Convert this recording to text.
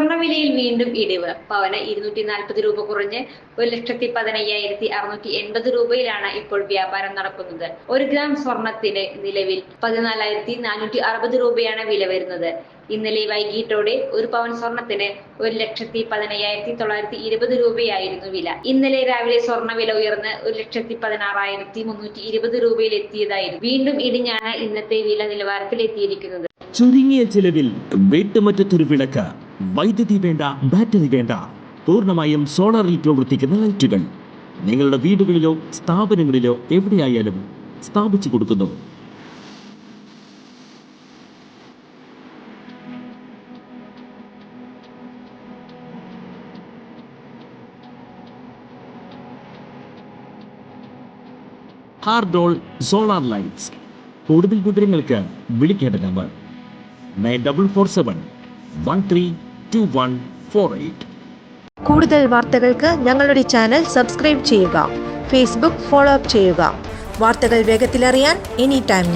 സ്വർണ്ണവിലയിൽ വീണ്ടും ഇടിവ്. പവന് 240 രൂപ കുറഞ്ഞ് 1,15,680 രൂപയിലാണ് ഇപ്പോൾ വ്യാപാരം നടക്കുന്നത്. 1 ഗ്രാം സ്വർണത്തിന് നിലവിൽ 14,460 രൂപയാണ് വില വരുന്നത്. ഇന്നലെ വൈകിട്ടോടെ 1 പവൻ സ്വർണത്തിന് 1,15,920 രൂപയായിരുന്നു വില. ഇന്നലെ രാവിലെ സ്വർണ്ണവില ഉയർന്ന് 1,16,320 രൂപയിൽ എത്തിയതായിരുന്നു. വീണ്ടും ഇടിഞ്ഞാണ് ഇന്നത്തെ വില നിലവാരത്തിൽ എത്തിയിരിക്കുന്നത്. ചുരുങ്ങിയ ചിലവിൽ വീട്ടുമുറ്റത്തൊരു വിളക്ക്, വൈദ്യുതി വേണ്ട, ബാറ്ററി വേണ്ട, പൂർണ്ണമായും സോളാറിൽ പ്രവർത്തിക്കുന്ന ലൈറ്റുകൾ നിങ്ങളുടെ വീടുകളിലോ സ്ഥാപനങ്ങളിലോ എവിടെയായാലും സ്ഥാപിച്ചു കൊടുക്കുന്നു. ഹാർഡോൾ സോളാർ ലൈറ്റ്സ്. കൂടുതൽ വിവരങ്ങൾക്ക് വിളിക്കേണ്ട നമ്പർ 9447132148. കൂടുതൽ വാർത്തകൾക്ക് ഞങ്ങളുടെ ചാനൽ സബ്സ്ക്രൈബ് ചെയ്യുക. ഫേസ്ബുക്ക് ഫോളോ അപ്പ് ചെയ്യുക. വാർത്തകൾ വേഗത്തിലറിയാൻ എനി ടൈം ന്യൂസ്.